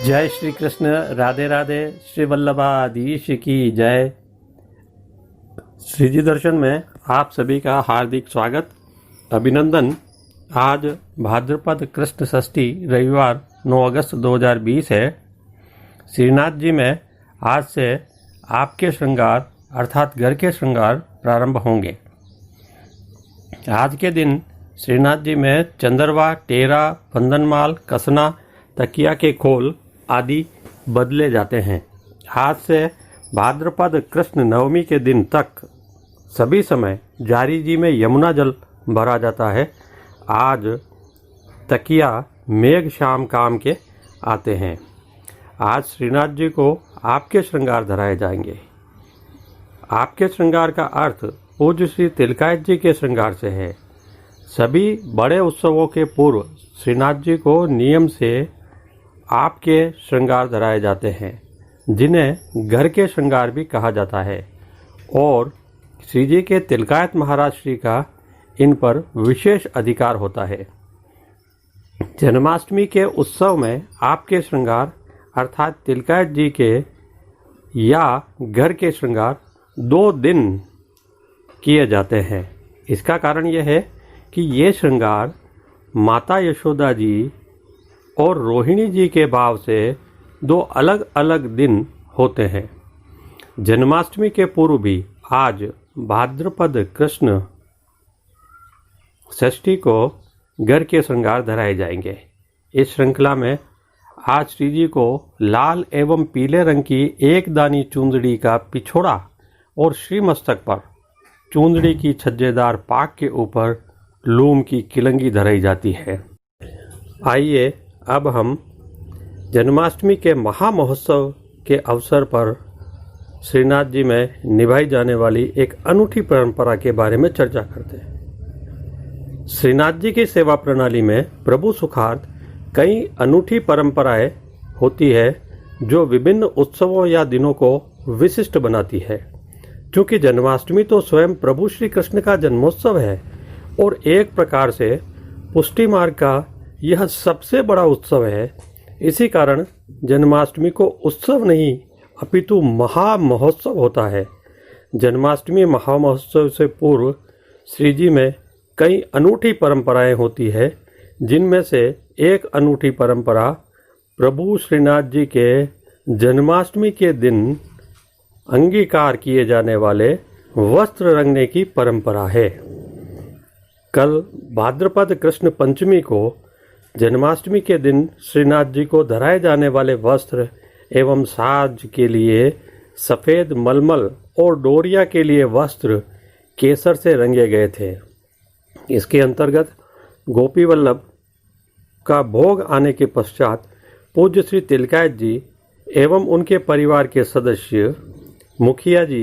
जय श्री कृष्ण। राधे राधे। श्री वल्लभाधीश की जय। श्री जी दर्शन में आप सभी का हार्दिक स्वागत, अभिनंदन। आज भाद्रपद कृष्ण षष्ठी रविवार 9 अगस्त 2020 है। श्रीनाथ जी में आज से आपके श्रृंगार अर्थात घर के श्रृंगार प्रारंभ होंगे। आज के दिन श्रीनाथ जी में चंदरवा, टेरा, बंधनमाल, कसना, तकिया के खोल आदि बदले जाते हैं। आज से भाद्रपद कृष्ण नवमी के दिन तक सभी समय जारी जी में यमुना जल भरा जाता है। आज तकिया मेघ शाम काम के आते हैं। आज श्रीनाथ जी को आपके श्रृंगार धराए जाएंगे। आपके श्रृंगार का अर्थ पूज्य श्री तिलकायत जी के श्रृंगार से है। सभी बड़े उत्सवों के पूर्व श्रीनाथ जी को नियम से आपके श्रृंगार धराए जाते हैं, जिन्हें घर के श्रृंगार भी कहा जाता है, और श्री जी के तिलकायत महाराज श्री का इन पर विशेष अधिकार होता है। जन्माष्टमी के उत्सव में आपके श्रृंगार अर्थात तिलकायत जी के या घर के श्रृंगार 2 दिन किए जाते हैं। इसका कारण यह है कि ये श्रृंगार माता यशोदा जी और रोहिणी जी के भाव से 2 अलग अलग दिन होते हैं। जन्माष्टमी के पूर्व भी आज भाद्रपद कृष्ण षष्ठी को घर के श्रृंगार धराए जाएंगे। इस श्रृंखला में आज श्री जी को लाल एवं पीले रंग की एक दानी चूंदड़ी का पिछोड़ा और श्रीमस्तक पर चूंदड़ी की छज्जेदार पाक के ऊपर लूम की किलंगी धराई जाती है। आइए अब हम जन्माष्टमी के महामहोत्सव के अवसर पर श्रीनाथ जी में निभाई जाने वाली एक अनूठी परंपरा के बारे में चर्चा करते हैं। श्रीनाथ जी की सेवा प्रणाली में प्रभु सुखार्थ कई अनूठी परंपराएं होती है जो विभिन्न उत्सवों या दिनों को विशिष्ट बनाती है। क्योंकि जन्माष्टमी तो स्वयं प्रभु श्री कृष्ण का जन्मोत्सव है और एक प्रकार से पुष्टि मार्ग का यह सबसे बड़ा उत्सव है। इसी कारण जन्माष्टमी को उत्सव नहीं अपितु महामहोत्सव होता है। जन्माष्टमी महामहोत्सव से पूर्व श्री जी में कई अनूठी परंपराएं होती है, जिनमें से एक अनूठी परंपरा प्रभु श्रीनाथ जी के जन्माष्टमी के दिन अंगीकार किए जाने वाले वस्त्र रंगने की परंपरा है। कल भाद्रपद कृष्ण पंचमी को जन्माष्टमी के दिन श्रीनाथ जी को धराए जाने वाले वस्त्र एवं साज के लिए सफ़ेद मलमल और डोरिया के लिए वस्त्र केसर से रंगे गए थे। इसके अंतर्गत गोपी वल्लभ का भोग आने के पश्चात पूज्य श्री तिलकायत जी एवं उनके परिवार के सदस्य मुखिया जी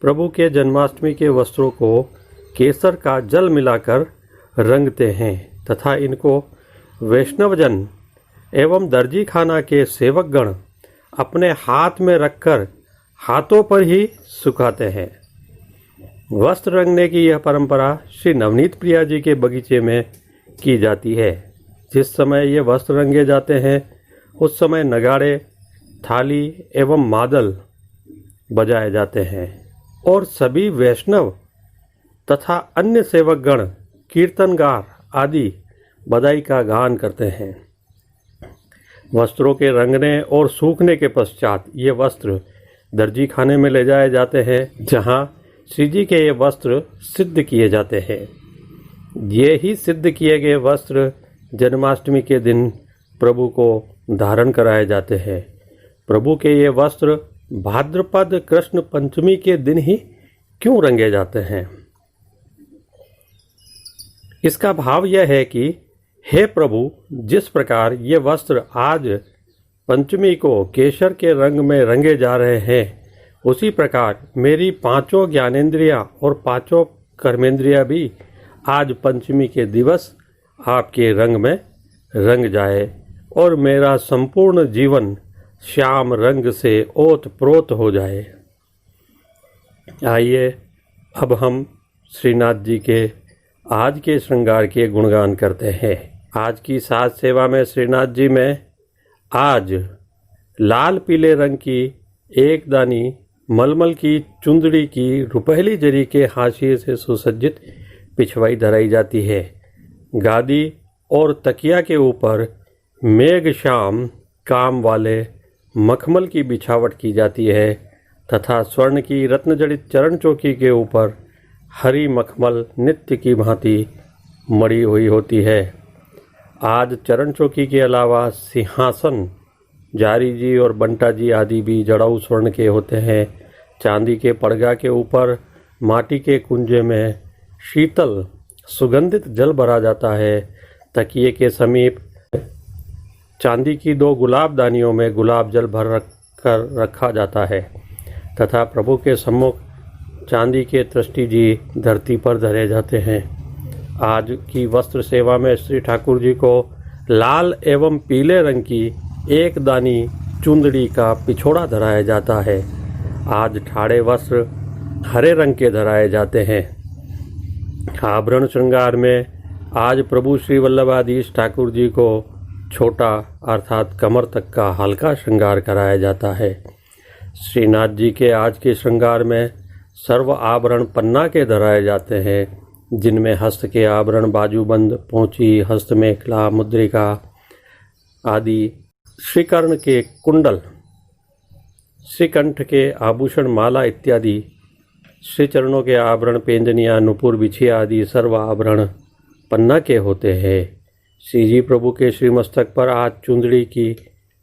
प्रभु के जन्माष्टमी के वस्त्रों को केसर का जल मिलाकर रंगते हैं तथा इनको वैष्णवजन एवं दर्जी खाना के सेवकगण अपने हाथ में रखकर हाथों पर ही सुखाते हैं। वस्त्र रंगने की यह परंपरा श्री नवनीत प्रिया जी के बगीचे में की जाती है। जिस समय ये वस्त्र रंगे जाते हैं उस समय नगाड़े, थाली एवं मादल बजाए जाते हैं और सभी वैष्णव तथा अन्य सेवकगण, कीर्तनगार आदि बधाई का गान करते हैं। वस्त्रों के रंगने और सूखने के पश्चात ये वस्त्र दर्जी खाने में ले जाए जाते हैं, जहां श्री जी के ये वस्त्र सिद्ध किए जाते हैं। ये ही सिद्ध किए गए वस्त्र जन्माष्टमी के दिन प्रभु को धारण कराए जाते हैं। प्रभु के ये वस्त्र भाद्रपद कृष्ण पंचमी के दिन ही क्यों रंगे जाते हैं? इसका भाव यह है कि हे प्रभु, जिस प्रकार ये वस्त्र आज पंचमी को केसर के रंग में रंगे जा रहे हैं, उसी प्रकार मेरी 5 ज्ञानेंद्रियां और 5 कर्मेंद्रियां भी आज पंचमी के दिवस आपके रंग में रंग जाए और मेरा संपूर्ण जीवन श्याम रंग से ओत प्रोत हो जाए। आइए अब हम श्रीनाथ जी के आज के श्रृंगार के गुणगान करते हैं। आज की साज सेवा में श्रीनाथ जी में आज लाल पीले रंग की एक दानी मलमल की चुंदड़ी की रुपहली जरी के हाशिए से सुसज्जित पिछवाई धराई जाती है। गादी और तकिया के ऊपर मेघ श्याम काम वाले मखमल की बिछावट की जाती है तथा स्वर्ण की रत्नजड़ित चरण चौकी के ऊपर हरी मखमल नित्य की भांति मड़ी हुई होती है। आज चरण चौकी के अलावा सिंहासन जारी जी और बंटा जी आदि भी जड़ाऊ स्वर्ण के होते हैं। चांदी के पड़गा के ऊपर माटी के कुंजे में शीतल सुगंधित जल भरा जाता है। तकिए के समीप चांदी की 2 गुलाब दानियों में गुलाब जल भर कर रखा जाता है तथा प्रभु के सम्मुख चांदी के तृष्टि जी धरती पर धरे जाते हैं। आज की वस्त्र सेवा में श्री ठाकुर जी को लाल एवं पीले रंग की एक दानी चुंदड़ी का पिछोड़ा धराया जाता है। आज ठाड़े वस्त्र हरे रंग के धराए जाते हैं। आभरण श्रृंगार में आज प्रभु श्री वल्लभाधीश ठाकुर जी को छोटा अर्थात कमर तक का हल्का श्रृंगार कराया जाता है। श्रीनाथ जी के आज के श्रृंगार में सर्व आभरण पन्ना के धराए जाते हैं, जिनमें हस्त के आभरण बाजूबंद, पोंची, हस्त मेखला, मुद्रिका आदि, श्रीकर्ण के कुंडल, श्रीकंठ के आभूषण, माला इत्यादि, श्री चरणों के आभरण, पेंजनिया, नुपुर, बिछिया आदि सर्व आभरण पन्ना के होते हैं। श्री जी प्रभु के श्रीमस्तक पर आज चुंदड़ी की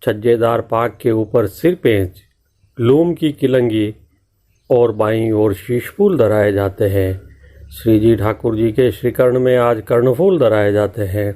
छज्जेदार पाग के ऊपर सिर पेंच, लूम की किलंगी और बाईं ओर शीशफूल धराए जाते हैं। श्री जी ठाकुर जी के श्रीकर्ण में आज कर्णफूल धराए जाते हैं।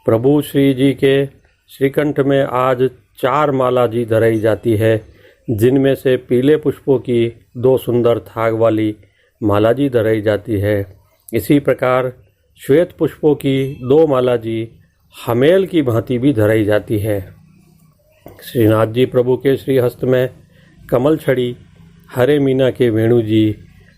प्रभु श्री जी के श्रीकंठ में आज 4 माला जी धराई जाती है, जिनमें से पीले पुष्पों की 2 सुंदर थाग वाली माला जी धराई जाती है। इसी प्रकार श्वेत पुष्पों की 2 माला जी हमेल की भांति भी धराई जाती है। श्रीनाथ जी प्रभु के श्रीहस्त में कमल छड़ी, हरे मीना के वेणु जी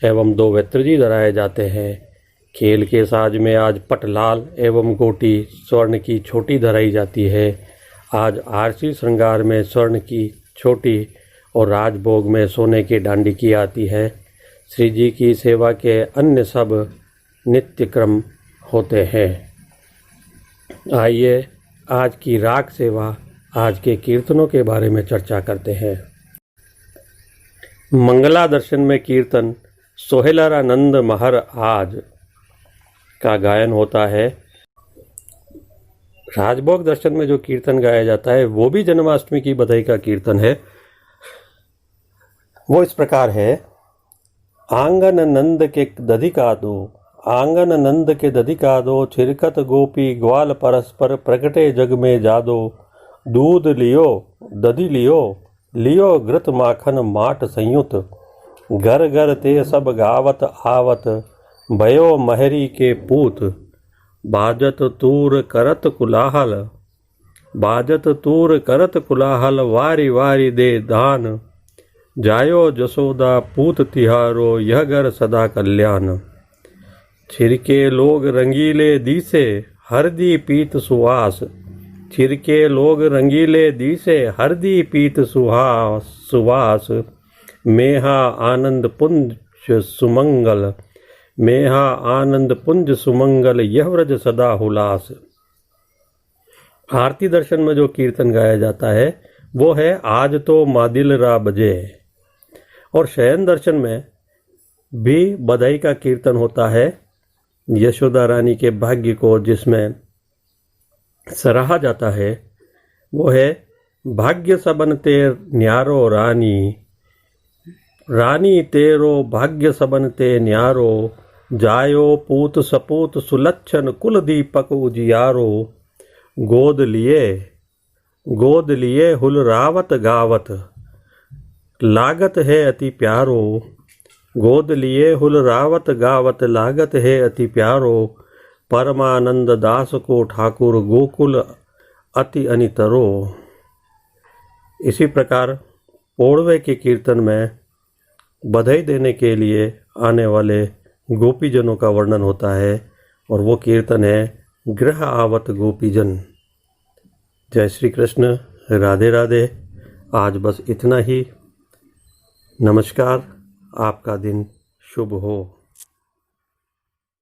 एवं 2 वेत्र जी धराए जाते हैं। खेल के साज में आज पटलाल एवं गोटी स्वर्ण की छोटी धराई जाती है। आज आरसी श्रृंगार में स्वर्ण की छोटी और राजभोग में सोने की डांडी की आती है। श्री जी की सेवा के अन्य सब नित्य क्रम होते हैं। आइए आज की राग सेवा, आज के कीर्तनों के बारे में चर्चा करते हैं। मंगला दर्शन में कीर्तन सोहेलारानंद महर आज का गायन होता है। राजभोग दर्शन में जो कीर्तन गाया जाता है वो भी जन्माष्टमी की बधाई का कीर्तन है। वो इस प्रकार है। आंगन नंद के दधिका दो, आंगन नंद के दधिका दो, छिरकत गोपी ग्वाल परस्पर प्रगटे जग में जादो। दूध लियो दधि लियो, लियो घृत माखन माट संयुत। घर घर ते सब गावत आवत, भयो महरी के पूत। बाजत तूर करत कुलाहल, बाजत तूर करत कुलाहल, वारी वारी दे दान। जायो जसोदा पूत तिहारो, यह घर सदा कल्याण। छिरके लोग रंगीले दिसे, हरदी पीत सुहास। छिरके लोग रंगीले दिसे, हरदी पीत सुहास। मेहा आनंद पुंज सुमंगल, मेहा आनंद पुंज सुमंगल, यह व्रज सदा हुलास। आरती दर्शन में जो कीर्तन गाया जाता है वो है आज तो मादिल रा बजे। और शयन दर्शन में भी बधाई का कीर्तन होता है। यशोदा रानी के भाग्य को जिसमें सराहा जाता है वो है। भाग्य सबन तेर न्यारो रानी, रानी तेरो भाग्य सबन ते न्यारो। जायो पूत सपूत सुलक्षण कुल दीपक उजियारो। गोद लिए हुल रावत गावत, लागत है अति प्यारो। गोद लिए हुल रावत गावत, लागत है अति प्यारो। परमानंद दास को ठाकुर गोकुल अति अनितरो। इसी प्रकार पोड़वे के कीर्तन में बधाई देने के लिए आने वाले गोपीजनों का वर्णन होता है और वो कीर्तन है गृह आवत गोपीजन। जय श्री कृष्ण, राधे राधे। आज बस इतना ही। नमस्कार, आपका दिन शुभ हो।